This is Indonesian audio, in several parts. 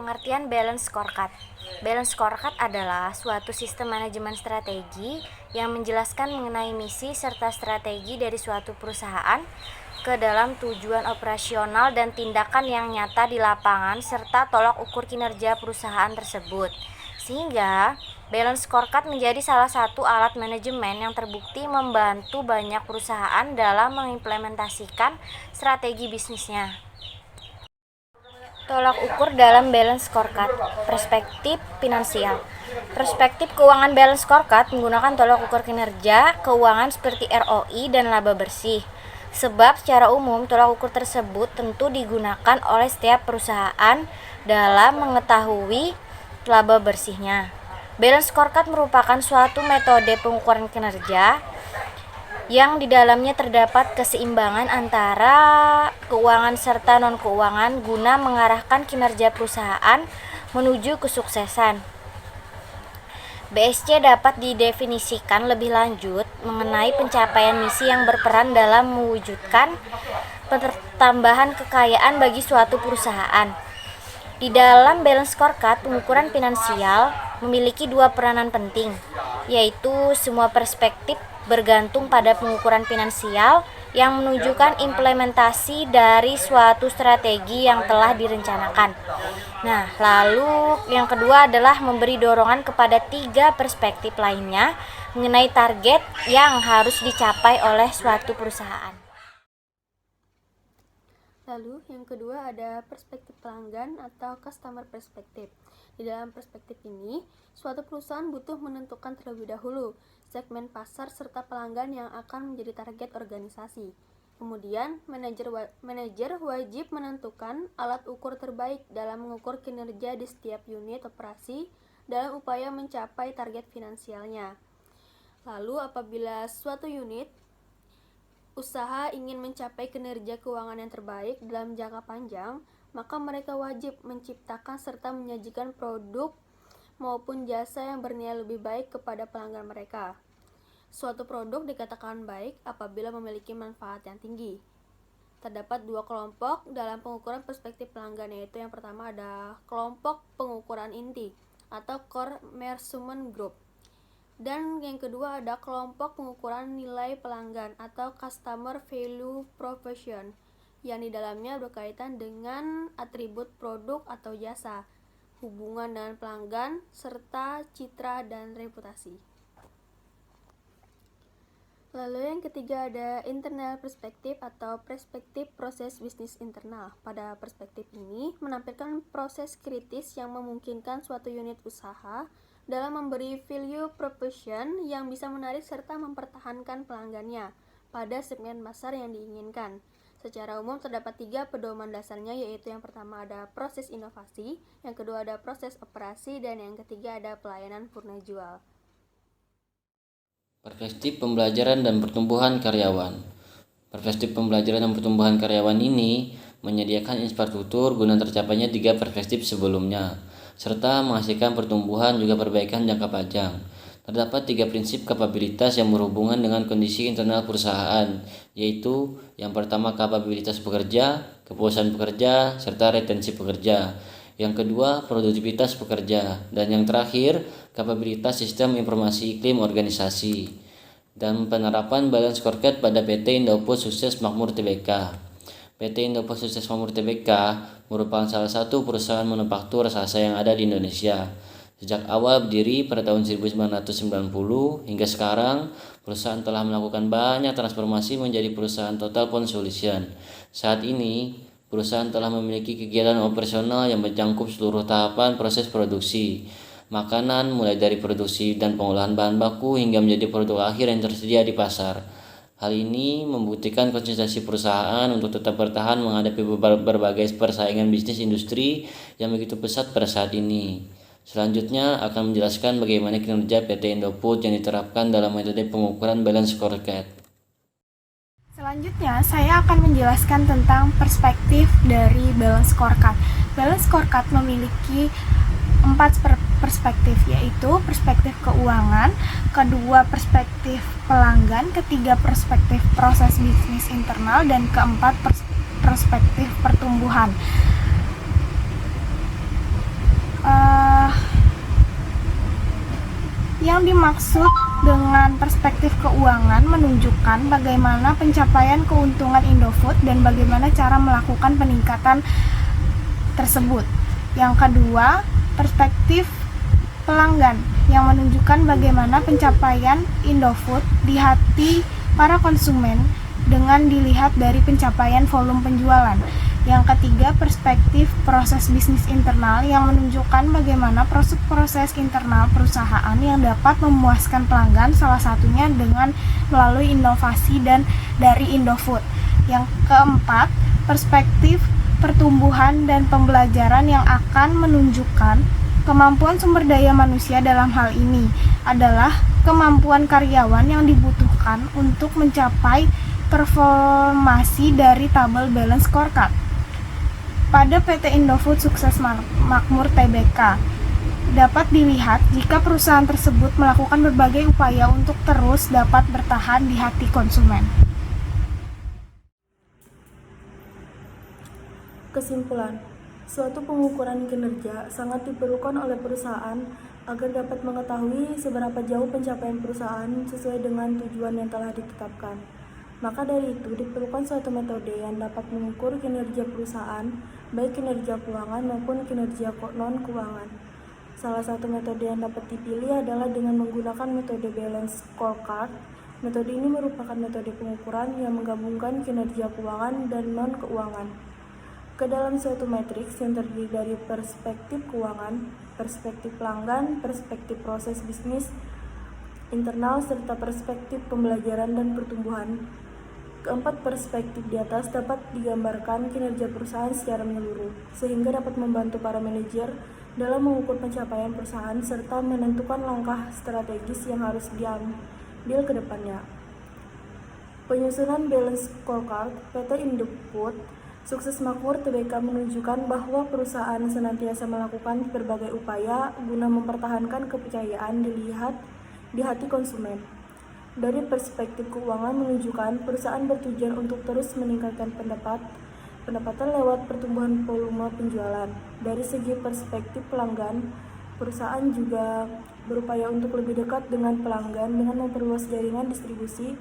Pengertian balance scorecard. Balance scorecard adalah suatu sistem manajemen strategi yang menjelaskan mengenai misi serta strategi dari suatu perusahaan ke dalam tujuan operasional dan tindakan yang nyata di lapangan serta tolak ukur kinerja perusahaan tersebut. Sehingga balance scorecard menjadi salah satu alat manajemen yang terbukti membantu banyak perusahaan dalam mengimplementasikan strategi bisnisnya. Tolak ukur dalam balance scorecard. Perspektif finansial. Perspektif keuangan balance scorecard menggunakan tolak ukur kinerja keuangan seperti ROI dan laba bersih. Sebab secara umum tolak ukur tersebut tentu digunakan oleh setiap perusahaan dalam mengetahui laba bersihnya. Balance scorecard merupakan suatu metode pengukuran kinerja yang di dalamnya terdapat keseimbangan antara keuangan serta non-keuangan guna mengarahkan kinerja perusahaan menuju kesuksesan. BSC dapat didefinisikan lebih lanjut mengenai pencapaian misi yang berperan dalam mewujudkan pertambahan kekayaan bagi suatu perusahaan. Di dalam balance scorecard, pengukuran finansial memiliki dua peranan penting, yaitu semua perspektif bergantung pada pengukuran finansial yang menunjukkan implementasi dari suatu strategi yang telah direncanakan. Nah, lalu yang kedua adalah memberi dorongan kepada tiga perspektif lainnya mengenai target yang harus dicapai oleh suatu perusahaan. Lalu yang kedua ada perspektif pelanggan atau customer perspective. Di dalam perspektif ini, suatu perusahaan butuh menentukan terlebih dahulu segmen pasar serta pelanggan yang akan menjadi target organisasi. Kemudian, manajer wajib menentukan alat ukur terbaik dalam mengukur kinerja di setiap unit operasi dalam upaya mencapai target finansialnya. Lalu, apabila suatu unit usaha ingin mencapai kinerja keuangan yang terbaik dalam jangka panjang, maka mereka wajib menciptakan serta menyajikan produk maupun jasa yang bernilai lebih baik kepada pelanggan mereka. Suatu produk dikatakan baik apabila memiliki manfaat yang tinggi. Terdapat dua kelompok dalam pengukuran perspektif pelanggan, yaitu yang pertama ada kelompok pengukuran inti atau core measurement group. Dan yang kedua ada kelompok pengukuran nilai pelanggan atau customer value proposition, yang di dalamnya berkaitan dengan atribut produk atau jasa, hubungan dengan pelanggan, serta citra dan reputasi. Lalu yang ketiga ada internal perspektif atau perspektif proses bisnis internal. Pada perspektif ini menampilkan proses kritis yang memungkinkan suatu unit usaha dalam memberi value proposition yang bisa menarik serta mempertahankan pelanggannya pada segmen pasar yang diinginkan. Secara umum terdapat tiga pedoman dasarnya, yaitu yang pertama ada proses inovasi, yang kedua ada proses operasi, dan yang ketiga ada pelayanan purna jual. Perspektif pembelajaran dan pertumbuhan karyawan. Perspektif pembelajaran dan pertumbuhan karyawan ini menyediakan infrastruktur guna tercapainya tiga perspektif sebelumnya, serta menghasilkan pertumbuhan juga perbaikan jangka panjang. Terdapat tiga prinsip kapabilitas yang berhubungan dengan kondisi internal perusahaan, yaitu yang pertama kapabilitas pekerja, kepuasan pekerja, serta retensi pekerja. Yang kedua, produktivitas pekerja. Dan yang terakhir, kapabilitas sistem informasi iklim organisasi. Dan penerapan balance scorecard pada PT Indofood Sukses Makmur Tbk. PT Indofood Sukses Makmur Tbk merupakan salah satu perusahaan manufaktur raksasa yang ada di Indonesia. Sejak awal berdiri pada tahun 1990 hingga sekarang, perusahaan telah melakukan banyak transformasi menjadi perusahaan Total Point Solution. Saat ini, perusahaan telah memiliki kegiatan operasional yang mencakup seluruh tahapan proses produksi makanan, mulai dari produksi dan pengolahan bahan baku hingga menjadi produk akhir yang tersedia di pasar. Hal ini membuktikan konsistensi perusahaan untuk tetap bertahan menghadapi berbagai persaingan bisnis industri yang begitu pesat pada saat ini. Selanjutnya akan menjelaskan bagaimana kinerja PT Indofood yang diterapkan dalam metode pengukuran balance scorecard. Selanjutnya, saya akan menjelaskan tentang perspektif dari balance scorecard. Balance scorecard memiliki 4 perspektif, yaitu perspektif keuangan, kedua perspektif pelanggan, ketiga perspektif proses bisnis internal, dan keempat perspektif pertumbuhan. Yang dimaksud dengan perspektif keuangan menunjukkan bagaimana pencapaian keuntungan Indofood dan bagaimana cara melakukan peningkatan tersebut. Yang kedua, perspektif pelanggan yang menunjukkan bagaimana pencapaian Indofood di hati para konsumen dengan dilihat dari pencapaian volume penjualan. Yang ketiga, perspektif proses bisnis internal yang menunjukkan bagaimana proses-proses internal perusahaan yang dapat memuaskan pelanggan, salah satunya dengan melalui inovasi dan dari Indofood. Yang keempat, perspektif pertumbuhan dan pembelajaran yang akan menunjukkan kemampuan sumber daya manusia dalam hal ini adalah kemampuan karyawan yang dibutuhkan untuk mencapai performasi dari tabel balance scorecard. Pada PT Indofood Sukses Makmur Tbk, dapat dilihat jika perusahaan tersebut melakukan berbagai upaya untuk terus dapat bertahan di hati konsumen. Kesimpulan, suatu pengukuran kinerja sangat diperlukan oleh perusahaan agar dapat mengetahui seberapa jauh pencapaian perusahaan sesuai dengan tujuan yang telah ditetapkan. Maka dari itu, diperlukan suatu metode yang dapat mengukur kinerja perusahaan, baik kinerja keuangan maupun kinerja non-keuangan. Salah satu metode yang dapat dipilih adalah dengan menggunakan metode balance scorecard. Metode ini merupakan metode pengukuran yang menggabungkan kinerja keuangan dan non-keuangan ke dalam suatu matriks yang terdiri dari perspektif keuangan, perspektif pelanggan, perspektif proses bisnis internal, serta perspektif pembelajaran dan pertumbuhan. Keempat perspektif di atas dapat digambarkan kinerja perusahaan secara menyeluruh, sehingga dapat membantu para manajer dalam mengukur pencapaian perusahaan serta menentukan langkah strategis yang harus diambil ke depannya. Penyusunan balance scorecard PT Indofood Sukses Makmur Tbk menunjukkan bahwa perusahaan senantiasa melakukan berbagai upaya guna mempertahankan kepercayaan dilihat di hati konsumen. Dari perspektif keuangan menunjukkan perusahaan bertujuan untuk terus meningkatkan pendapatan lewat pertumbuhan volume penjualan. Dari segi perspektif pelanggan, perusahaan juga berupaya untuk lebih dekat dengan pelanggan dengan memperluas jaringan distribusi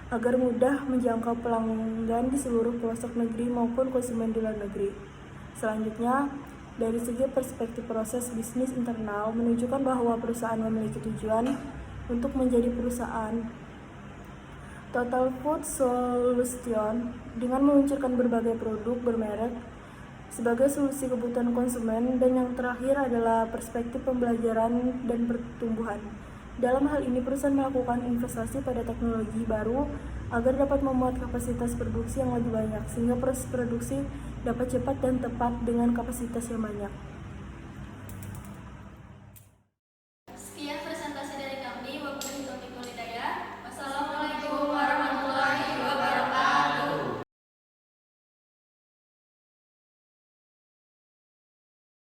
agar mudah menjangkau pelanggan di seluruh pelosok negeri maupun konsumen di luar negeri. Selanjutnya, dari segi perspektif proses bisnis internal menunjukkan bahwa perusahaan memiliki tujuan untuk menjadi perusahaan Total Food Solution dengan meluncurkan berbagai produk bermerek sebagai solusi kebutuhan konsumen. Dan yang terakhir adalah perspektif pembelajaran dan pertumbuhan. Dalam hal ini, perusahaan melakukan investasi pada teknologi baru agar dapat memuat kapasitas produksi yang lebih banyak, sehingga proses produksi dapat cepat dan tepat dengan kapasitas yang banyak.